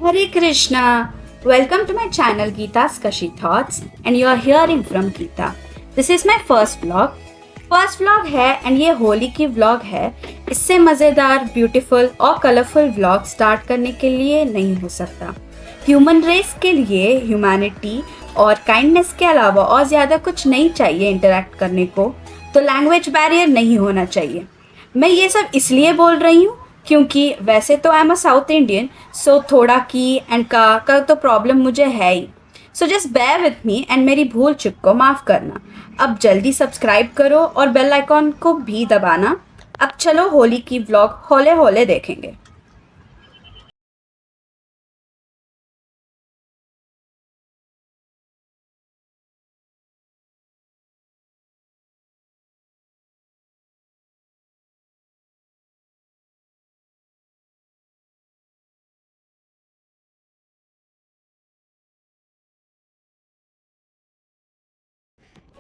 Hare Krishna. Welcome to my channel Geeta's Kashi Thoughts and you are hearing from Geeta. This is my first vlog. First vlog है and ये होली की vlog है। इससे मज़ेदार, beautiful और colourful vlog start करने के लिए नहीं हो सकता। ह्यूमन रेस के लिए ह्यूमैनिटी और काइंडनेस के अलावा और ज़्यादा कुछ नहीं चाहिए इंटरेक्ट करने को, तो लैंग्वेज बैरियर नहीं होना चाहिए। मैं ये सब इसलिए बोल रही हूँ क्योंकि वैसे तो I am a South Indian, so थोड़ा की एंड का तो प्रॉब्लम मुझे है ही। So just bear with me and मेरी भूल चूक को माफ़ करना। अब जल्दी सब्सक्राइब करो और बेल आइकॉन को भी दबाना। अब चलो होली की व्लॉग होले होले देखेंगे।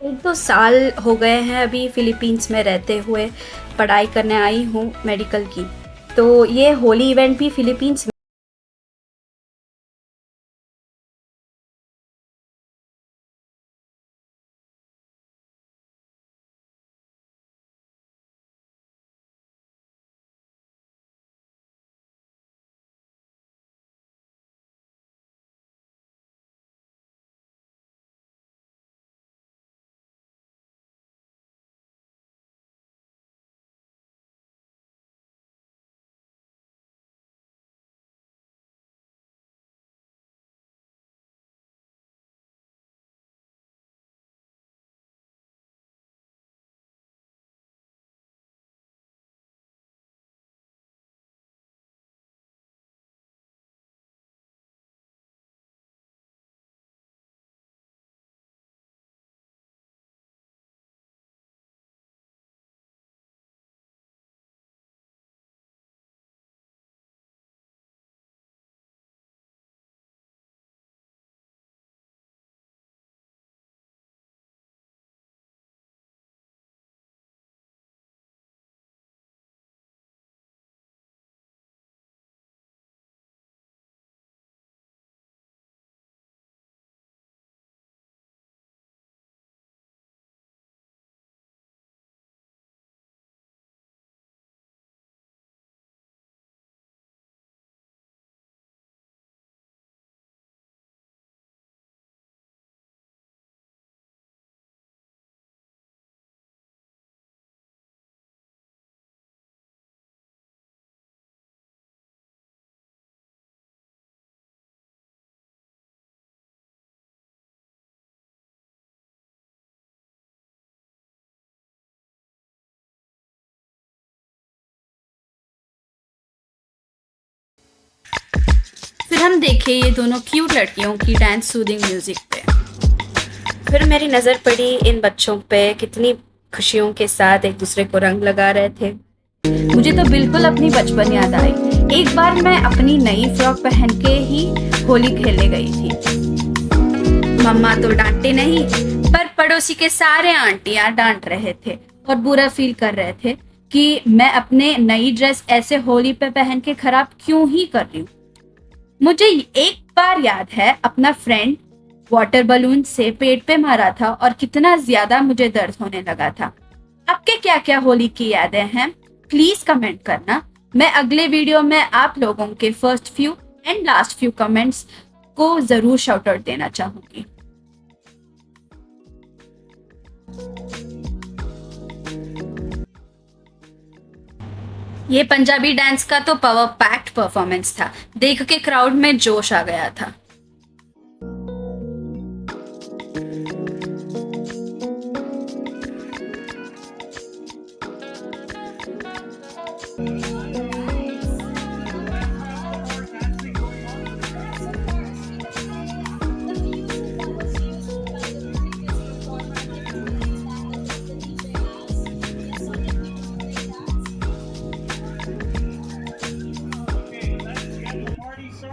एक दो साल हो गए हैं अभी फिलीपींस में रहते हुए। पढ़ाई करने आई हूँ मेडिकल की, तो ये होली इवेंट भी फिलीपींस में। फिर हम देखे ये दोनों क्यूट लड़कियों की डांस सूदिंग म्यूजिक पे। फिर मेरी नज़र पड़ी इन बच्चों पे, कितनी खुशियों के साथ एक दूसरे को रंग लगा रहे थे। मुझे तो बिल्कुल अपनी बचपन याद आई। एक बार मैं अपनी नई फ्रॉक पहन के ही होली खेलने गई थी। मम्मा तो डांटे नहीं, पर पड़ोसी के सारे आंटियां डांट रहे थे और बुरा फील कर रहे थे कि मैं अपने नई ड्रेस ऐसे होली पे पहन के खराब क्यों ही कर रही हूँ। मुझे एक बार याद है अपना फ्रेंड वाटर बलून से पेट पे मारा था और कितना ज्यादा मुझे दर्द होने लगा था। आपके क्या क्या होली की यादें हैं, प्लीज कमेंट करना। मैं अगले वीडियो में आप लोगों के first few and last few comments को जरूर शाउट आउट देना चाहूंगी। ये पंजाबी डांस का तो पावर पैक्ड परफॉर्मेंस था, देख के क्राउड में जोश आ गया था।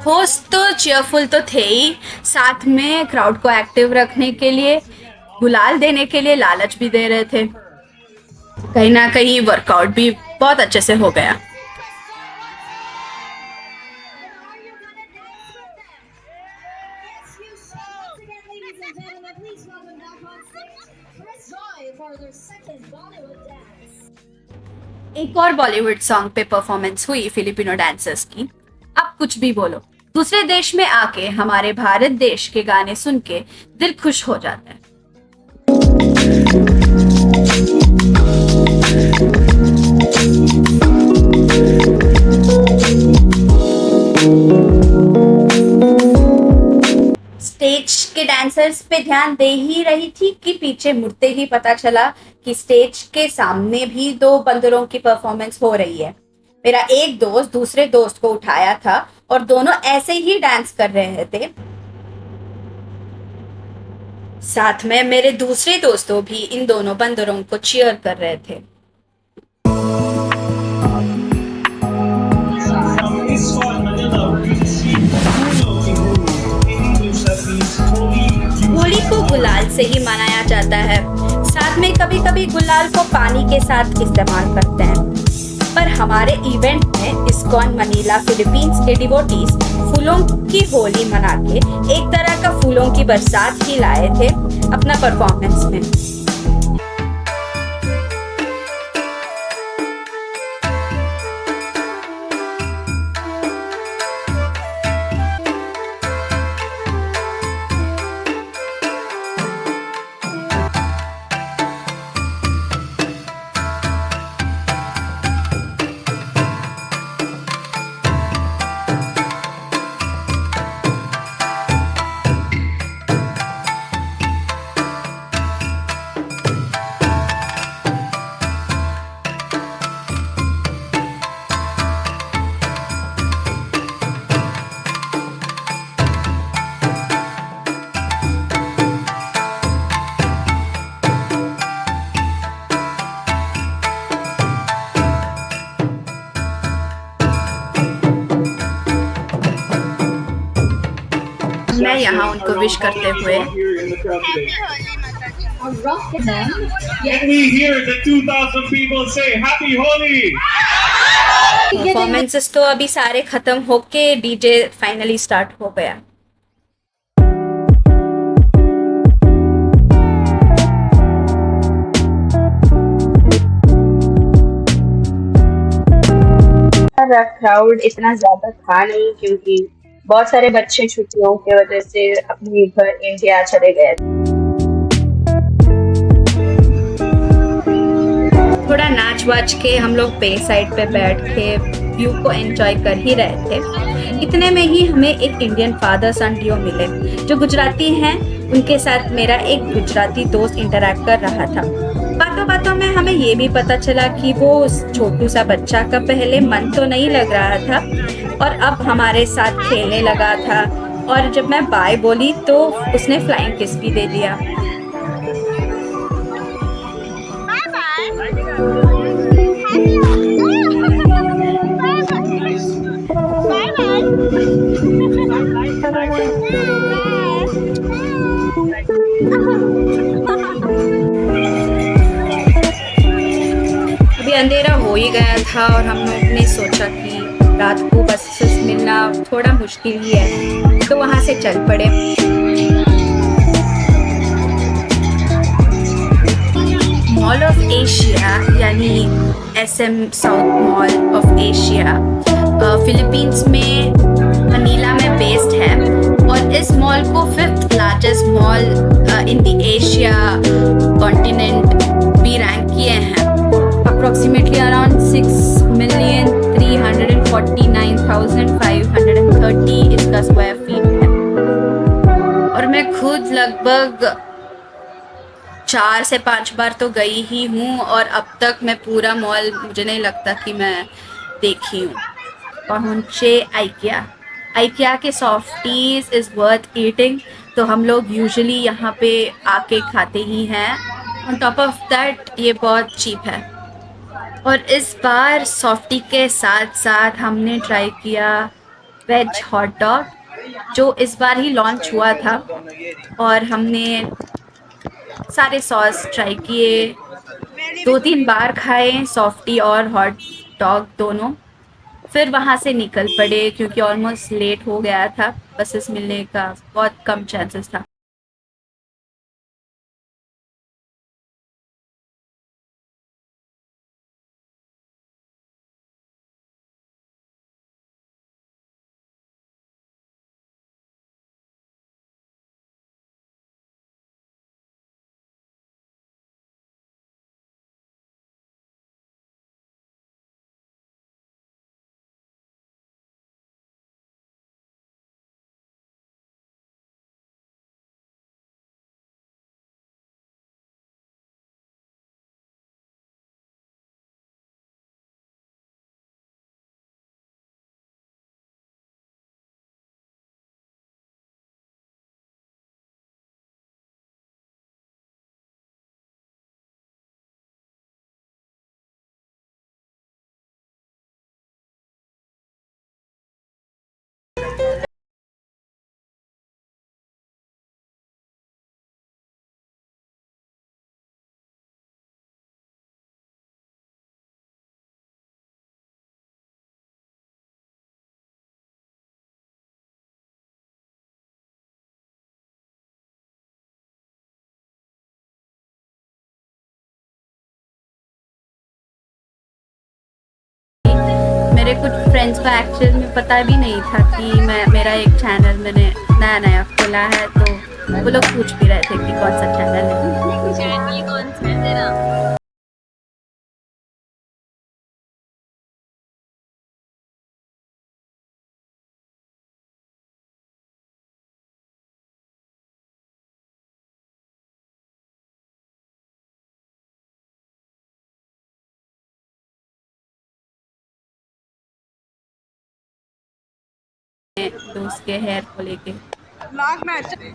होस्ट तो चीयरफुल तो थे ही, साथ में क्राउड को एक्टिव रखने के लिए, गुलाल देने के लिए लालच भी दे रहे थे। कहीं ना कहीं वर्कआउट भी बहुत अच्छे से हो गया। एक और बॉलीवुड सॉन्ग पे परफॉर्मेंस हुई फिलिपिनो डांसर्स की। अब कुछ भी बोलो, दूसरे देश में आके हमारे भारत देश के गाने सुन के दिल खुश हो जाता है। स्टेज के डांसर्स पे ध्यान दे ही रही थी कि पीछे मुड़ते ही पता चला कि स्टेज के सामने भी दो बंदरों की परफॉर्मेंस हो रही है। मेरा एक दोस्त दूसरे दोस्त को उठाया था और दोनों ऐसे ही डांस कर रहे थे। साथ में मेरे दूसरे दोस्तों भी इन दोनों बंदरों को चीयर कर रहे थे। होली को गुलाल से ही मनाया जाता है। साथ में कभी कभी गुलाल को पानी के साथ इस्तेमाल करते हैं। पर हमारे इवेंट में इस्कॉन मनीला फिलीपींस के डिवोटीज फूलों की होली मना के एक तरह का फूलों की बरसात ही लाए थे अपना परफॉर्मेंस में। मैं यहाँ उनको विश करते हुए Can we hear the 2,000 people say Happy Holi? Performances तो अभी सारे खत्म होके डीजे फाइनली स्टार्ट हो गया। क्राउड इतना ज्यादा था नहीं क्योंकि बहुत सारे बच्चे छुट्टियों की वजह से अपने घर इंडिया चले गए। थोड़ा नाच वाच के हम लोग पे साइड पे बैठ के व्यू को एंजॉय कर ही रहे थे। इतने में ही हमें एक इंडियन फादर सन डियो मिले जो गुजराती हैं। उनके साथ मेरा एक गुजराती दोस्त इंटरेक्ट कर रहा था। बातों बातों में हमें ये भी पता चला कि वो उस छोटू सा बच्चा का पहले मन तो नहीं लग रहा था और अब हमारे साथ खेलने लगा था। और जब मैं बाय बोली तो उसने फ्लाइंग किस भी दे दिया। अभी अंधेरा हो ही गया था और हम लोग ने सोचा कि रात को बस मिलना थोड़ा मुश्किल ही है, तो वहाँ से चल पड़े। मॉल ऑफ एशिया यानी SM south mall of Asia Philippines में मनीला में बेस्ड है और इस मॉल को 5th largest mall in the Asia continent भी रैंक किए हैं। अप्रोक्सीमेटली अराउंड 6,349,530 इसका स्क्वायर फीट है और मैं खुद लगभग 4 से 5 बार तो गई ही हूँ और अब तक मैं पूरा मॉल मुझे नहीं लगता कि मैं देखी हूँ। पहुँचे आइकिया के सॉफ्टीज इज़ वर्थ ईटिंग, तो हम लोग यूजुअली यहाँ पे आके खाते ही हैं। ऑन टॉप ऑफ दैट ये बहुत चीप है। और इस बार सॉफ्टी के साथ साथ हमने ट्राई किया वेज हॉट डॉग जो इस बार ही लॉन्च हुआ था और हमने सारे सॉस ट्राई किए, 2-3 बार खाए सॉफ्टी और हॉट डॉग दोनों। फिर वहाँ से निकल पड़े क्योंकि ऑलमोस्ट लेट हो गया था, बसेस मिलने का बहुत कम चांसेस था। कुछ फ्रेंड्स को एक्चुअल में पता भी नहीं था कि मेरा एक चैनल मैंने नया खोला है, तो वो लोग पूछ भी रहे थे कि कौन सा चैनल है। चैनल कौन सा है तेरा? दोस्त के हेयर को लेके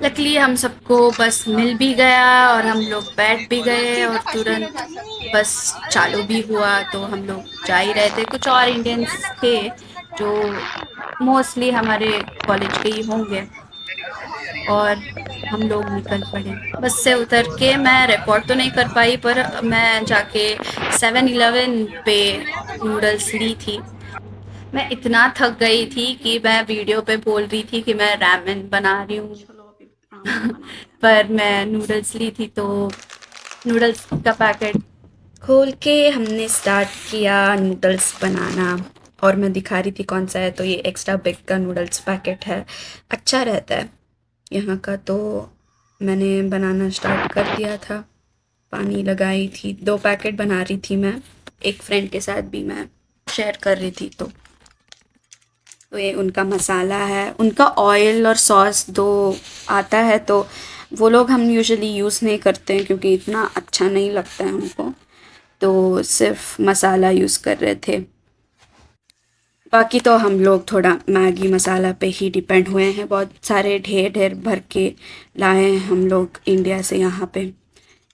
लकीली हम सबको बस मिल भी गया और हम लोग बैठ भी गए और तुरंत बस चालू भी हुआ, तो हम लोग जा ही रहे थे। कुछ और इंडियंस थे जो मोस्टली हमारे कॉलेज के ही होंगे, और हम लोग निकल पड़े। बस से उतर के मैं रिकॉर्ड तो नहीं कर पाई, पर मैं जाके 7-Eleven पे नूडल्स ली थी। मैं इतना थक गई थी कि मैं वीडियो पे बोल रही थी कि मैं रामेन बना रही हूँ पर मैं नूडल्स ली थी, तो नूडल्स का पैकेट खोल के हमने स्टार्ट किया नूडल्स बनाना। और मैं दिखा रही थी कौन सा है, तो ये एक्स्ट्रा बिग का नूडल्स पैकेट है, अच्छा रहता है यहाँ का। तो मैंने बनाना स्टार्ट कर दिया था, पानी लगाई थी, 2 पैकेट बना रही थी मैं, एक फ्रेंड के साथ भी मैं शेयर कर रही थी। तो ये उनका मसाला है, उनका ऑयल और सॉस दो आता है, तो वो लोग हम यूजुअली यूज़ नहीं करते हैं क्योंकि इतना अच्छा नहीं लगता है उनको, तो सिर्फ मसाला यूज़ कर रहे थे। बाकी तो हम लोग थोड़ा मैगी मसाला पे ही डिपेंड हुए हैं, बहुत सारे ढेर भर के लाए हैं हम लोग इंडिया से यहाँ पे।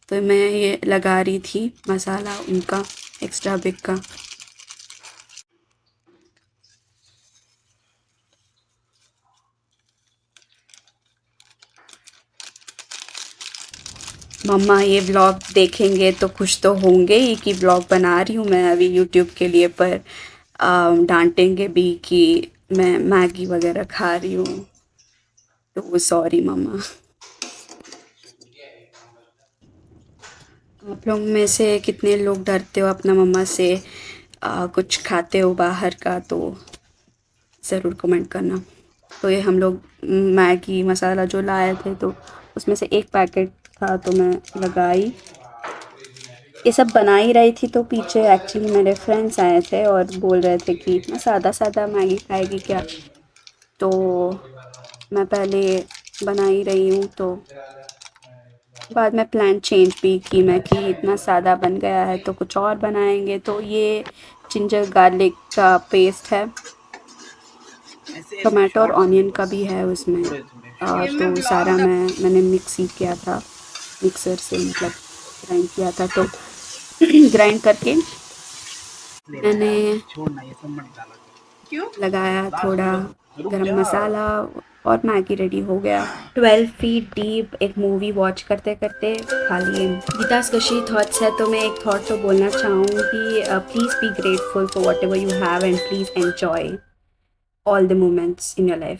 तो मैं ये लगा रही थी मसाला उनका एक्स्ट्रा बिग का। मम्मा ये व्लॉग देखेंगे तो खुश तो होंगे ही कि व्लॉग बना रही हूँ मैं अभी यूट्यूब के लिए, पर डांटेंगे भी कि मैं मैगी वगैरह खा रही हूँ, तो सॉरी मम्मा। आप लोग में से कितने लोग डरते हो अपना मम्मा से कुछ खाते हो बाहर का, तो ज़रूर कमेंट करना। तो ये हम लोग मैगी मसाला जो लाए थे, तो उसमें से एक पैकेट था, तो मैं लगाई। ये सब बना ही रही थी, तो पीछे एक्चुअली मेरे फ्रेंड्स आए थे और बोल रहे थे कि इतना सादा सादा मैगी खाएगी क्या, तो मैं पहले बना ही रही हूँ। तो बाद में प्लान चेंज भी की मैं कि इतना सादा बन गया है तो कुछ और बनाएंगे। तो ये जिंजर गार्लिक का पेस्ट है, टमाटो और ऑनियन का भी है उसमें, तो सारा मैंने मिक्स ही किया था, मिक्सर से मतलब ग्राइंड किया था। तो ग्राइंड करके मैंने लगाया थोड़ा गरम मसाला और मैगी रेडी हो गया। 12 फीट डीप एक मूवी वॉच करते करते खा लिए। गीता's गशी थॉट्स है, तो मैं एक थॉट तो बोलना चाहूँगी, please be grateful for what ever you have and please enjoy all the moments in your life.